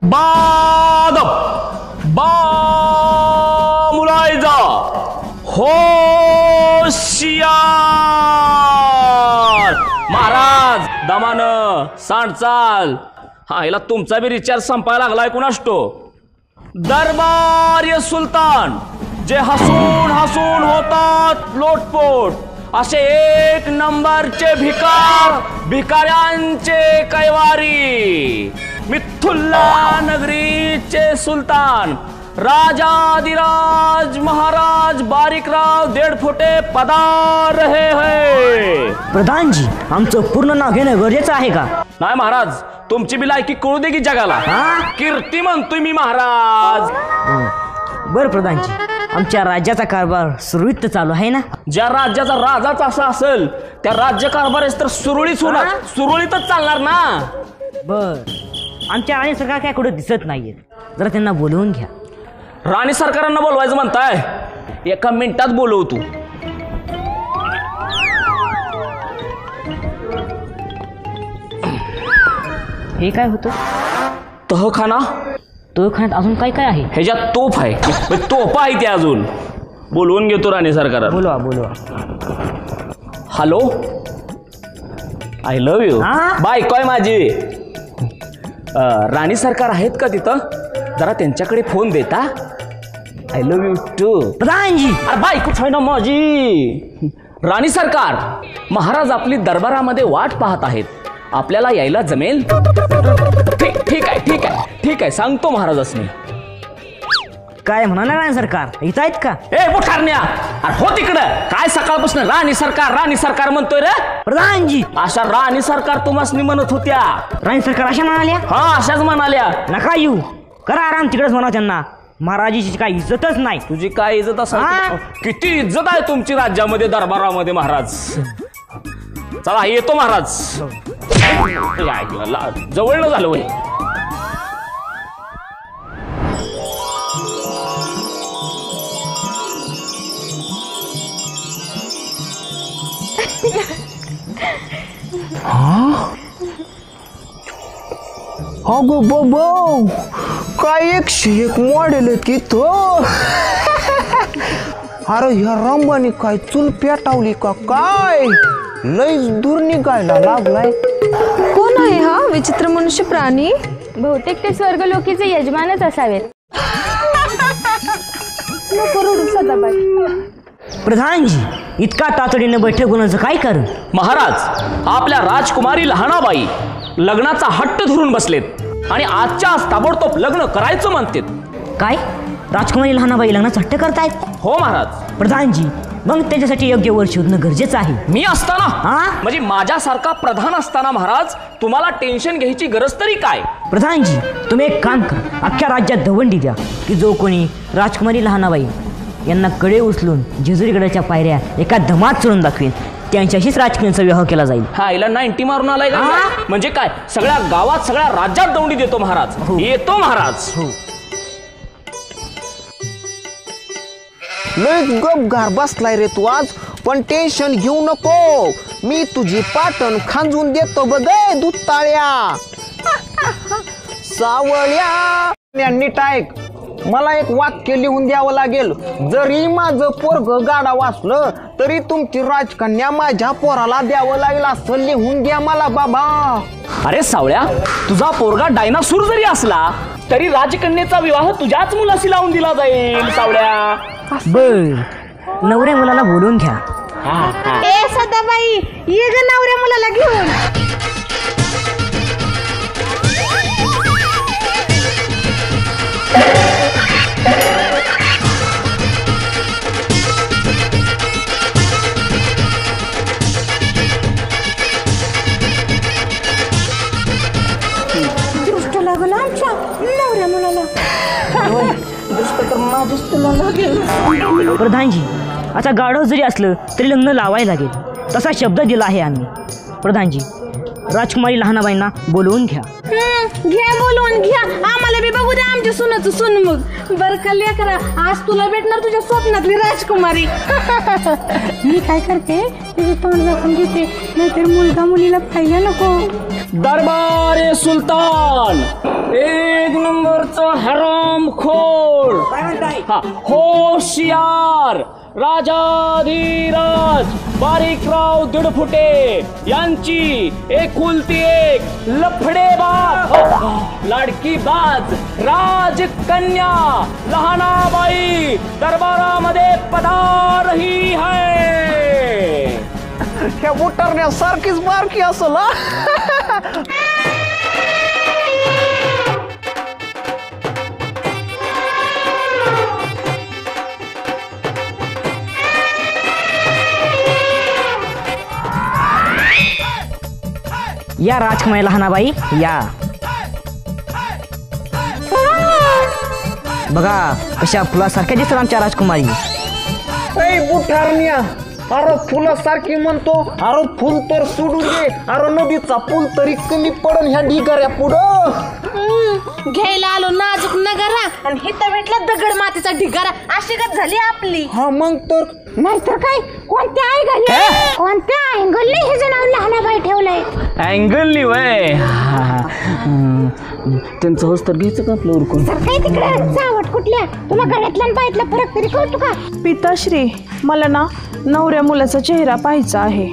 बादब बा मुलायजा होशियार। महाराज दमानं सांडचाल। हा हिला तुमचा बी रिचार्ज संपायला लागलाय कुणाष्टो। दरबार सुलतान जे हसून हसून होतात लोटपोट असे एक नंबरचे भिकाऱ्यांचे कैवारी मिथुल्ला नगरीचे सुलतान राजाधिराज महाराज बारीकराव 1.5 फुटे पधार रहे हैं। प्रधान जी आमचं पूर्ण नाव घेणं गरजेचं आहे का? नाही महाराज तुमची बी लायकी कळू दे की जगाला। कीर्ती म्हणतोय मी महाराज। बरं प्रधानजी आमच्या राज्याचा कारभार सुरळीत चालू आहे ना? ज्या राज्याचा राजाच असा असेल त्या राज्य कारभार तर सुरळीत होणार, सुरळीतच चालणार ना। बर आमच्या राणी सरकार काय कुठे दिसत नाहीये, जरा त्यांना बोलवून घ्या। राणी सरकारांना बोलवायचं म्हणताय? एका मिनिटात बोलव तू। हे काय होतं? तहखाना? तहखान्यात अजून काय काय आहे? ह्याच्यात तोफ आहे, तोफा आहे ते अजून। बोलवून घेतो राणी सरकारांना। बोलवा बोलवा। हॅलो आय लव्ह यू बायको आहे माझी। राणी सरकार आहेत का तिथं? जरा त्यांच्याकडे फोन देता। I love you too. प्रधानजी अरे बायको आहे ना माझी। राणी सरकार महाराज आपली दरबारामध्ये वाट पाहत आहेत, आपल्याला यायला जमेल? ठीक आहे सांगतो महाराजांनी। काय म्हणाला राणी सरकार इथं आहेत का? ए बुठारण्या अरे हो तिकडं, काय सकाळपासून राणी सरकार म्हणतोय रे? प्रधानजी अशा राणी सरकार तुम्हाला म्हणत होत्या। राणी सरकार अशा म्हणाल्या? हा अशाच म्हणाल्या। नका येऊ, करा आराम तिकडेच म्हणा त्यांना। महाराजीची काय इज्जतच नाही। तुझी काय इज्जत असेल? किती इज्जत आहे तुमची राज्यामध्ये दरबारामध्ये महाराज। चला येतो महाराज। जवळ न झालं वय। अगो बाबा काय 101 मॉडेल आहेत की तो। अरे ह्या रंबानी काय चूल पेटावली का काय? लईच दूर निघायला लागलाय। कोण आहे हा विचित्र मनुष्य प्राणी? बहुतेक ते स्वर्गलोकीचे यजमानच असावेत। प्रधानजी इतका तातडीने बैठक होण्याचं काय कारण? महाराज आपल्या राजकुमारी लहानाबाई लग्नाचा हट्ट धरून बसलेत आणि आजच्या आज ताबडतोब लग्न करायचं म्हणतात। काय राजकुमारी लहानाबाई लग्नाचा हट्ट करतायत? हो महाराज। प्रधानजी मग त्यांच्यासाठी योग्य वर शोधणं गरजेचं आहे। मी असताना म्हणजे माझ्यासारखा प्रधान असताना महाराज तुम्हाला टेन्शन घ्यायची गरज तरी काय? प्रधानजी तुम्ही एक काम करा, अख्ख्या राज्यात दवंडी द्या की जो कोणी राजकुमारी लहानाबाई यांना कडे उचलून जेजुरीगडाच्या पायऱ्या एका धमात चढून दाखवेल त्यांच्याशीच राजकीयांचा विवाह केला जाईल। हा हिला 90 मारून आलाय का? म्हणजे काय सगळ्या गावात सगळ्या राज्यात दौंडी देतो महाराज। येतो महाराज। लय गपगार बसलाय रे तू आज, पण टेन्शन घेऊ नको, मी तुझी पाटण खांजून देतो बघ दुत्ताळ्या सावळ्या। नीट ऐक, मला एक वाक्य लिहून द्यावं लागेल। जरी माझं पोरग गाडा वाचलं तरी तुमची राजकन्या माझ्या पोराला द्यावं लागेल असं लिहून द्या मला बाबा। अरे सावळ्या तुझा पोरगा डायनासूर जरी असला तरी राजकन्याचा विवाह तुझ्याच मुलाशी लावून दिला जाईल सावळ्या। बर नवऱ्या मुलाला बोलून घ्या। ए सदाबाई ये ग नवऱ्या मुलाला घेऊन। दृष्ट लागला आमच्या नवऱ्या मुलाला। प्रधानजी आता गाढव जरी असलं तरी लग्न लावायला लागेल, तसा शब्द दिला आहे आम्ही। प्रधानजी राजकुमारी लहानाबाईंना बोलवून घ्या। घ्या बोलवून घ्या, आम्हाला बी बघू द्या आमच्या सुनाचं सून। मग बरं का लेकरा, आज तुला भेटणार तुझ्या स्वप्नातली राजकुमारी। मी काय करते तिचे तोंड दाखवून घेते, नाहीतर मुलगा मुलीला पाहिलं नको। दरबार सुलतान एक नंबर नंबरचा हरामखोर हा होशियार राजाधिराज बारीकराव दीडफुटे यांची एकुलती एक लफडेबाज लाडकी बाज राजकन्या लहानाबाई दरबारामध्ये पधारही है. ह्या उतरण्यासारखीच बारकी असल हा. या राजकुमारी लहानाबाई या. बघा कशा फुलासारख्या दिसतात आमच्या राजकुमारी. ऐ बुठारण्या, अरे फुलासारखी म्हणतो, अरे फुल तर सोडून दे, अरे नदीचा पूल तरी कमी पडन ह्या ढिगाऱ्या पुढं. घ्यायला आलो नाजूक नगारा आणि हिथं भेटला दगड मातीचा ढिगारा. अशी गत झाली आपली. हा मग तर नाहीतर काय, कोणत्या आई घाली, कोणत्या अँगलने हे नाव लहानाबाई ठेवलंय. अँगलनी वय त्यांचं होस तर घ्यायचं का आपलं उरकून. तर काय तिकडे जावट कुठल्या, तुला गळ्यातला आणि पायातला फरक तरी कळतो का. पिताश्री, मला ना नवऱ्या मुलाचा चेहरा पाहायचा आहे.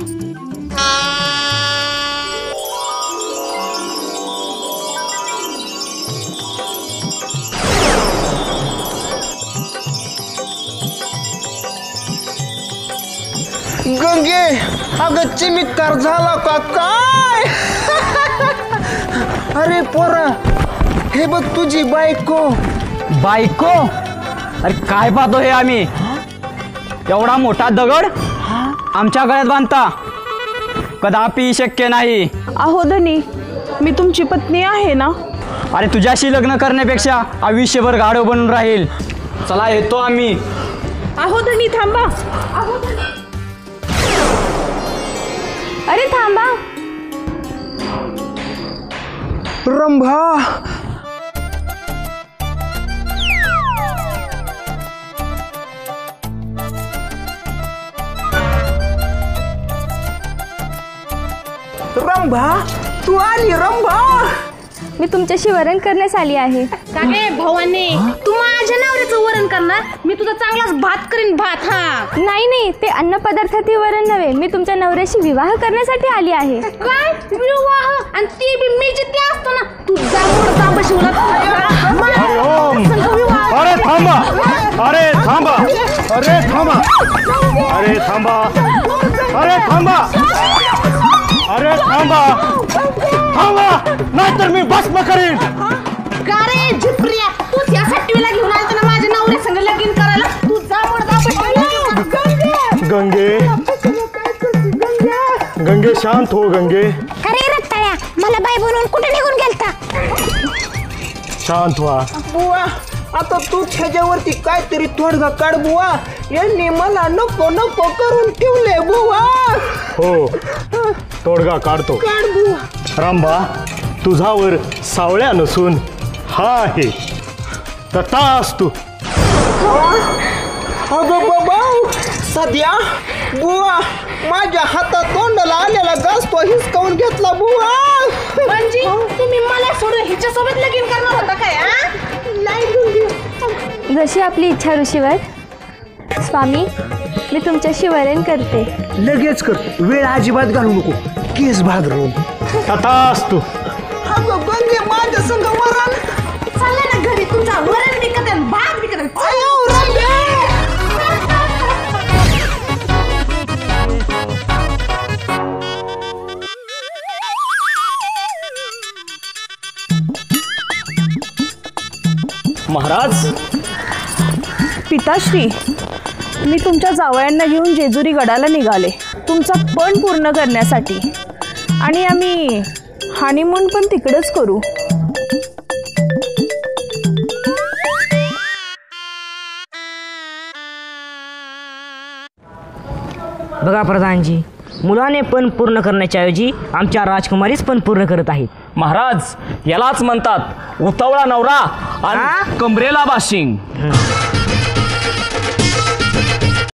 गंगे, अगं चिमिकार झाला का काय. अरे पोरा, हे बघ तुझी बायको. बायको? अरे काय पाहतो हे आम्ही, एवढा मोठा दगड आमच्या गळ्यात बांधता कदापि शक्य नाही. अहो धनी, मी तुमची पत्नी आहे ना. अरे तुझ्याशी लग्न करण्यापेक्षा आयुष्यभर गाढव बनून राहील. चला येतो आम्ही. अहो धनी थांबा. अरे थांबा. रंभा, रंभा, तू आली रंभा. मी तुमच्याशी वरण करण्यास आली आहे. का गे भवानी, तू माझ्या नवऱ्याचं वरण करणार, मी तुझा चांगलाच भात करीन भात. हा नाही नाही, ते अन्नपदार्थातील वरण नव्हे, मी तुमच्या नवऱ्याशी विवाह करण्यासाठी आली आहे. काय विवाह, आणि ती बी मी जिथे असतो ना, तू जा बशिवला. अरे थांबा, अरे थांबा, अरे थांबा, अरे थांबा, अरे थांबा, अरे थांबा, थांबा, नाहीतर मी भस्म करीन. का रे झिपऱ्या, तू त्यासाठी घेऊन आलता ना माझ्या नवऱ्या संग लगीन करायला. तू जा गंगे, गंगे शांत हो गंगे. अरे रत्ताळ्या, मला बाई बोलून कुठे निघून गेलता. शांत व्हा. बुवा, आता तू ह्याच्यावरती काहीतरी तोडगा काढ बुवा. यांनी मला नको नको करून ठेवले बुवा. हो, तोडगा काढतो. काढ बुवा. रामबा, तुझावर सावळ्या नसून हा आहे तथास तू. अगं बाबा, सध्या बुवा माझ्या हातात तोंडाला आलेला घास तो हिसकावून घेतला बुवा. म्हणजे तुम्ही मला सोडून हिच्यासोबत लगीन करणार होता काय. नाही, जशी आपली इच्छा ऋषीवर. स्वामी, मी तुमच्याशी वरण करते. लगेच कर, वेळ अजिबात घालू नको, केस भादरून. तथास तू. अगं गंगे, माझ्या संग वरण. चालला ना घरी, तुमचा वरण विकत आहे, भात विकत आहे. अयो रंगे. महाराज, पिताश्री, मी तुमच्या जावयांना घेऊन जेजुरी गडाला निघाले तुमचा पण पूर्ण करण्यासाठी. आणि आम्ही हनीमून पण तिकडेच करू. बघा प्रधानजी, मुलाने पण पूर्ण करण्याच्या ऐवजी आमच्या राजकुमारीच पण पूर्ण करत आहेत. महाराज, यालाच म्हणतात उतावळा नवरा आणि कमरेला बाशिंग.